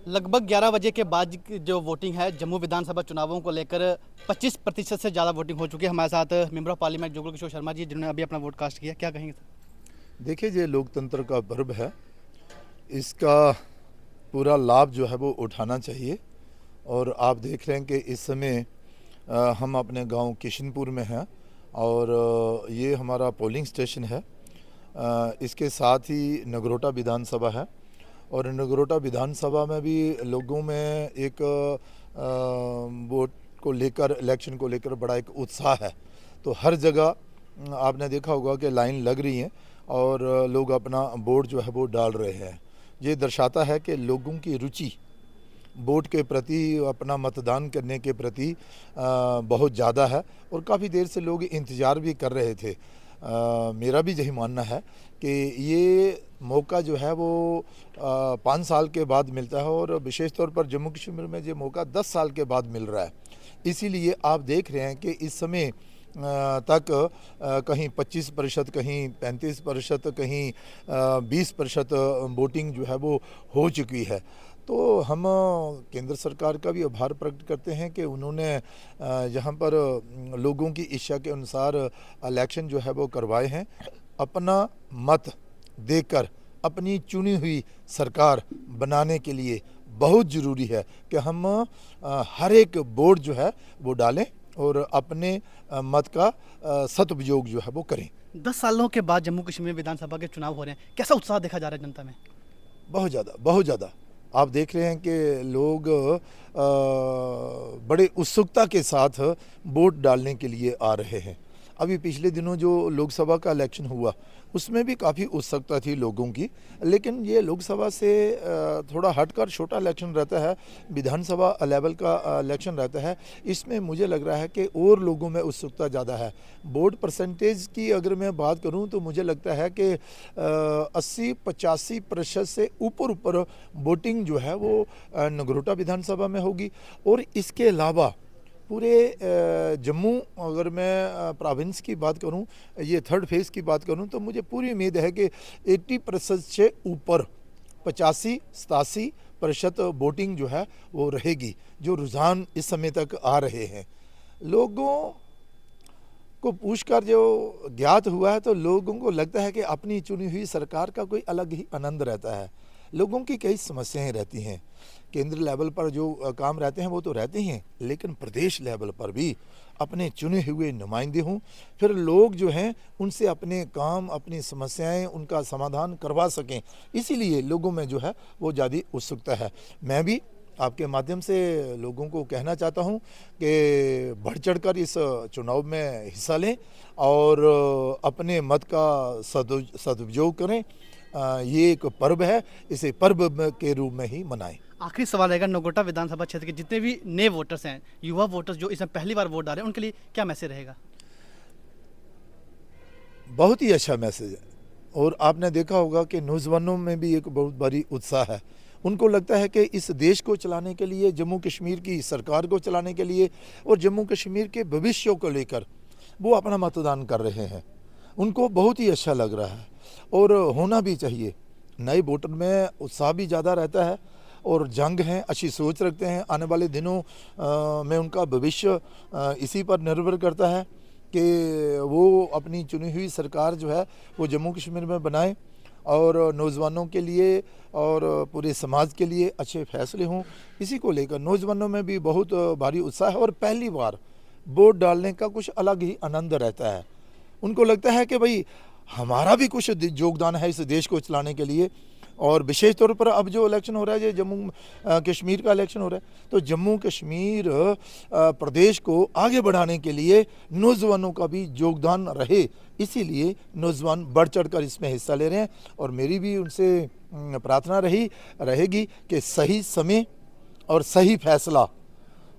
लगभग 11 बजे के बाद की जो वोटिंग है जम्मू विधानसभा चुनावों को लेकर 25% से ज़्यादा वोटिंग हो चुकी है। हमारे साथ member of parliament Jugal Kishore Sharma ji, जिन्होंने अभी अपना वोट कास्ट किया, क्या कहेंगे सर? देखिए, ये लोकतंत्र का पर्व है। इसका पूरा लाभ जो है वो उठाना चाहिए। और आप देख रहे हैं कि इस समय हम अपने गांव किशनपुर में हैं और ये हमारा पोलिंग स्टेशन है। इसके साथ ही नगरोटा विधानसभा है और नगरोटा विधानसभा में भी लोगों में एक वोट को लेकर, इलेक्शन को लेकर बड़ा एक उत्साह है। तो हर जगह आपने देखा होगा कि लाइन लग रही है और लोग अपना वोट जो है वो डाल रहे हैं। ये दर्शाता है कि लोगों की रुचि वोट के प्रति, अपना मतदान करने के प्रति बहुत ज़्यादा है और काफ़ी देर से लोग इंतज़ार भी कर रहे थे। मेरा भी यही मानना है कि ये मौका जो है वो 5 साल के बाद मिलता है और विशेष तौर पर जम्मू कश्मीर में ये मौका 10 साल के बाद मिल रहा है। इसीलिए आप देख रहे हैं कि इस समय तक कहीं 25%, कहीं 35%, कहीं 20% वोटिंग जो है वो हो चुकी है। तो हम केंद्र सरकार का भी आभार प्रकट करते हैं कि उन्होंने यहाँ पर लोगों की इच्छा के अनुसार इलेक्शन जो है वो करवाए हैं। अपना मत देकर अपनी चुनी हुई सरकार बनाने के लिए बहुत ज़रूरी है कि हम हर एक वोट जो है वो डालें और अपने मत का सदुपयोग जो है वो करें। 10 सालों के बाद जम्मू कश्मीर विधानसभा के चुनाव हो रहे हैं, कैसा उत्साह देखा जा रहा है जनता में? बहुत ज़्यादा, बहुत ज़्यादा। आप देख रहे हैं कि लोग बड़े उत्सुकता के साथ वोट डालने के लिए आ रहे हैं। अभी पिछले दिनों जो लोकसभा का इलेक्शन हुआ उसमें भी काफ़ी उत्सुकता थी लोगों की, लेकिन ये लोकसभा से थोड़ा हटकर छोटा इलेक्शन रहता है, विधानसभा लेवल का इलेक्शन रहता है। इसमें मुझे लग रहा है कि और लोगों में उत्सुकता ज़्यादा है। वोट परसेंटेज की अगर मैं बात करूं तो मुझे लगता है कि 80-85% से ऊपर वोटिंग जो है वो नगरोटा विधानसभा में होगी। और इसके अलावा पूरे जम्मू, अगर मैं प्रोविंस की बात करूं, ये थर्ड फेज़ की बात करूं, तो मुझे पूरी उम्मीद है कि 80% से ऊपर 85-87% वोटिंग जो है वो रहेगी। जो रुझान इस समय तक आ रहे हैं, लोगों को पूछकर जो ज्ञात हुआ है, तो लोगों को लगता है कि अपनी चुनी हुई सरकार का कोई अलग ही आनंद रहता है। लोगों की कई समस्याएं रहती हैं, केंद्र लेवल पर जो काम रहते हैं वो तो रहते ही हैं, लेकिन प्रदेश लेवल पर भी अपने चुने हुए नुमाइंदे हों, फिर लोग जो हैं उनसे अपने काम, अपनी समस्याएं, उनका समाधान करवा सकें। इसीलिए लोगों में जो है वो ज़्यादा उत्सुकता है। मैं भी आपके माध्यम से लोगों को कहना चाहता हूं कि बढ़ चढ़कर इस चुनाव में हिस्सा लें और अपने मत का सदुपयोग करें। ये एक पर्व है, इसे पर्व के रूप में ही मनाएं। आखिरी सवाल रहेगा, नगरोटा विधानसभा क्षेत्र के जितने भी नए वोटर्स हैं, युवा वोटर्स जो इसमें पहली बार वोट डाल रहे हैं, उनके लिए क्या मैसेज रहेगा? बहुत ही अच्छा मैसेज है। और आपने देखा होगा कि नौजवानों में भी एक बहुत बड़ी उत्साह है। उनको लगता है कि इस देश को चलाने के लिए, जम्मू कश्मीर की सरकार को चलाने के लिए और जम्मू कश्मीर के भविष्य को लेकर वो अपना मतदान कर रहे हैं। उनको बहुत ही अच्छा लग रहा है और होना भी चाहिए। नए वोटर में उत्साह भी ज़्यादा रहता है और जंग हैं, अच्छी सोच रखते हैं। आने वाले दिनों में उनका भविष्य इसी पर निर्भर करता है कि वो अपनी चुनी हुई सरकार जो है वो जम्मू कश्मीर में बनाएं और नौजवानों के लिए और पूरे समाज के लिए अच्छे फैसले हों। इसी को लेकर नौजवानों में भी बहुत भारी उत्साह है और पहली बार वोट डालने का कुछ अलग ही आनंद रहता है। उनको लगता है कि भाई हमारा भी कुछ योगदान है इस देश को चलाने के लिए। और विशेष तौर पर अब जो इलेक्शन हो रहा है, जो जम्मू कश्मीर का इलेक्शन हो रहा है, तो जम्मू कश्मीर प्रदेश को आगे बढ़ाने के लिए नौजवानों का भी योगदान रहे, इसीलिए नौजवान बढ़ चढ़कर इसमें हिस्सा ले रहे हैं। और मेरी भी उनसे प्रार्थना रहेगी कि सही समय और सही फैसला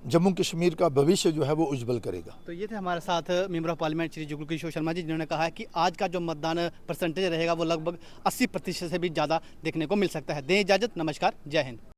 जम्मू कश्मीर का भविष्य जो है वो उज्जवल करेगा। तो ये थे हमारे साथ member of parliament Shri Jugal Kishore Sharma ji, जिन्होंने कहा है कि आज का जो मतदान परसेंटेज रहेगा वो लगभग 80% से भी ज़्यादा देखने को मिल सकता है। दें इजाज़त, नमस्कार, जय हिंद।